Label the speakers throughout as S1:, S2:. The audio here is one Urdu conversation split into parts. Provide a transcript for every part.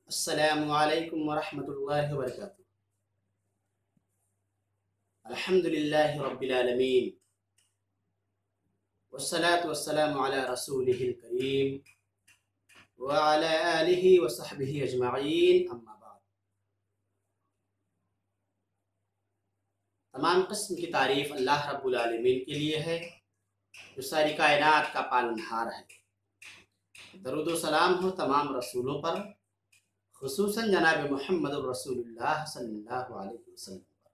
S1: السلام علیکم ورحمۃ اللہ وبرکاتہ۔ الحمدللہ رب العالمین والصلاة والسلام علی رسولہ الکریم وعلی آلہ وصحبہ اجمعین، اما بعد۔ تمام قسم کی تعریف اللہ رب العالمین کے لیے ہے جو ساری کائنات کا پالنہار ہے۔ درود و سلام ہو تمام رسولوں پر، خصوصاً جناب محمد الرسول اللہ صلی اللہ علیہ وسلم پر۔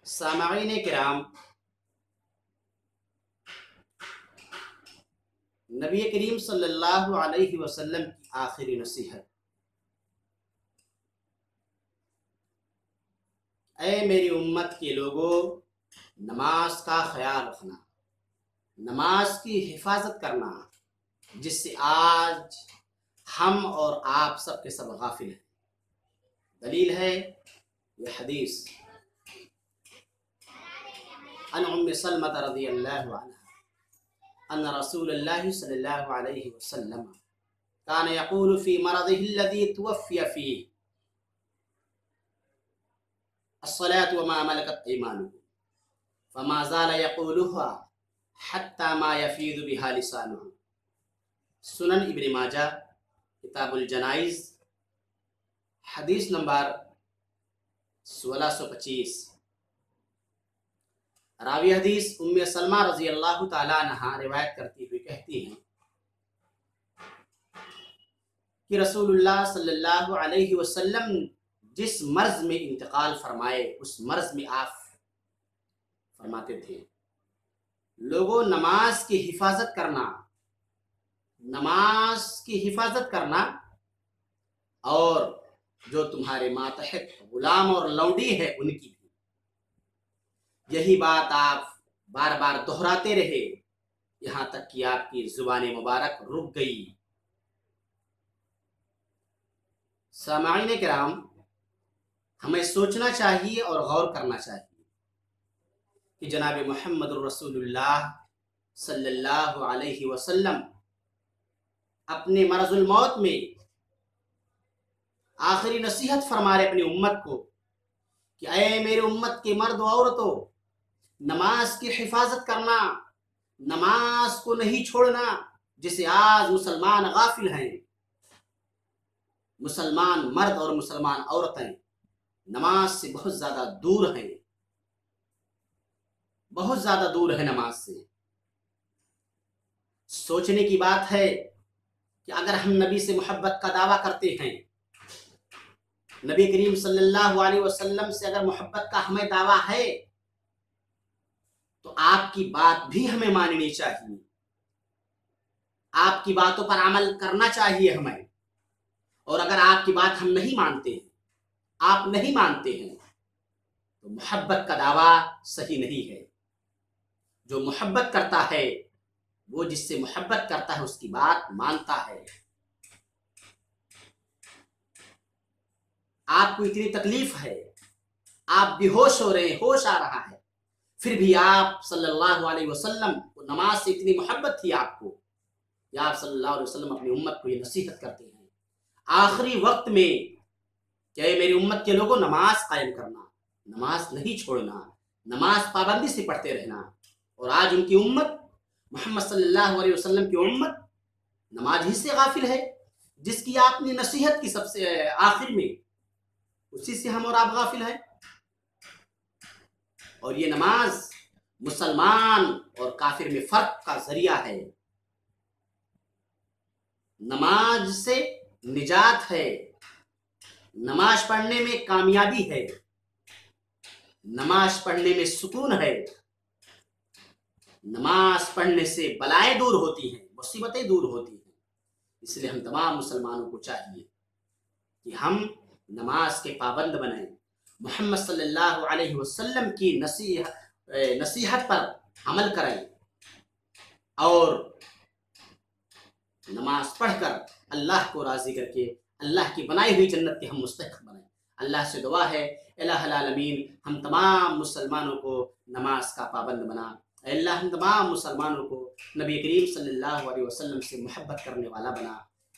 S1: سامعین کرام، نبی کریم صلی اللہ علیہ وسلم کی آخری نصیحت: اے میری امت کے لوگوں، نماز کا خیال رکھنا، نماز کی حفاظت کرنا، جس سے آج ہم اور آپ سب کے سب غافل ہیں۔ دلیل ہے یہ حدیث عن ام سلمۃ رضی اللہ عنہ ان رسول اللہ صلی اللہ علیہ وسلم كان يقول في مرضه الذي توفي فيه الصلاة وما ملكت أيمانكم، فما زال يقولها حتى ما يفيض بها لسانه۔ سنن ابن ماجہ کتاب الجنائز، حدیث نمبر 1625۔ راوی حدیث ام سلمہ رضی اللہ تعالیٰ عنہ روایت کرتی ہوئی کہتی ہیں کہ رسول اللہ صلی اللہ علیہ وسلم جس مرض میں انتقال فرمائے اس مرض میں آپ فرماتے تھے: لوگوں، نماز کی حفاظت کرنا، نماز کی حفاظت کرنا، اور جو تمہارے ماتحت غلام اور لونڈی ہے ان کی بھی۔ یہی بات آپ بار بار دہراتے رہے یہاں تک کہ آپ کی زبان مبارک رک گئی۔ سامعین کرام، ہمیں سوچنا چاہیے اور غور کرنا چاہیے کہ جناب محمد الرسول اللہ صلی اللہ علیہ وسلم اپنے مرض الموت میں آخری نصیحت فرما رہے اپنی امت کو کہ اے میری امت کے مرد و عورتوں، نماز کی حفاظت کرنا، نماز کو نہیں چھوڑنا، جسے آج مسلمان غافل ہیں۔ مسلمان مرد اور مسلمان عورتیں نماز سے بہت زیادہ دور ہیں، بہت زیادہ دور ہے نماز سے۔ سوچنے کی بات ہے کہ اگر ہم نبی سے محبت کا دعویٰ کرتے ہیں، نبی کریم صلی اللہ علیہ وسلم سے اگر محبت کا ہمیں دعویٰ ہے، تو آپ کی بات بھی ہمیں ماننی چاہیے، آپ کی باتوں پر عمل کرنا چاہیے ہمیں۔ اور اگر آپ کی بات ہم نہیں مانتے ہیں، آپ نہیں مانتے ہیں، تو محبت کا دعویٰ صحیح نہیں ہے۔ جو محبت کرتا ہے، وہ جس سے محبت کرتا ہے اس کی بات مانتا ہے۔ آپ کو اتنی تکلیف ہے، آپ بے ہوش ہو رہے ہیں، ہوش آ رہا ہے، پھر بھی آپ صلی اللہ علیہ وسلم کو نماز سے اتنی محبت تھی آپ کو، یا آپ صلی اللہ علیہ وسلم اپنی امت کو یہ نصیحت کرتے ہیں آخری وقت میں کہ اے میری امت کے لوگوں، نماز قائم کرنا، نماز نہیں چھوڑنا، نماز پابندی سے پڑھتے رہنا۔ اور آج ان کی امت، محمد صلی اللہ علیہ وسلم کی امت، نماز ہی سے غافل ہے، جس کی آپ نے نصیحت کی سب سے آخر میں، اسی سے ہم اور آپ غافل ہیں۔ اور یہ نماز مسلمان اور کافر میں فرق کا ذریعہ ہے، نماز سے نجات ہے، نماز پڑھنے میں کامیابی ہے، نماز پڑھنے میں سکون ہے، نماز پڑھنے سے بلائیں دور ہوتی ہیں، مصیبتیں دور ہوتی ہیں۔ اس لیے ہم تمام مسلمانوں کو چاہیے کہ ہم نماز کے پابند بنیں، محمد صلی اللہ علیہ وسلم کی نصیحت پر عمل کریں، اور نماز پڑھ کر اللہ کو راضی کر کے اللہ کی بنائی ہوئی جنت کے ہم مستحق بنیں۔ اللہ سے دعا ہے الہ العالمین ہم تمام مسلمانوں کو نماز کا پابند بنا۔ اے اللہ ہم تمام مسلمانوں کو نبی کریم صلی اللہ علیہ وسلم سے محبت کرنے والا بنا۔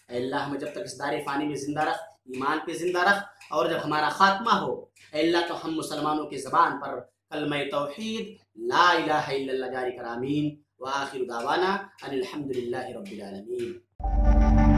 S1: اے اللہ ہمیں جب تک اس دار فانی میں زندہ رکھ، ایمان پہ زندہ رکھ، اور جب ہمارا خاتمہ ہو اے اللہ تو ہم مسلمانوں کی زبان پر کلمہ توحید لا الہ الا اللہ جاری کر، آمین۔ وآخر دعوانا ان الحمد للہ رب العالمین۔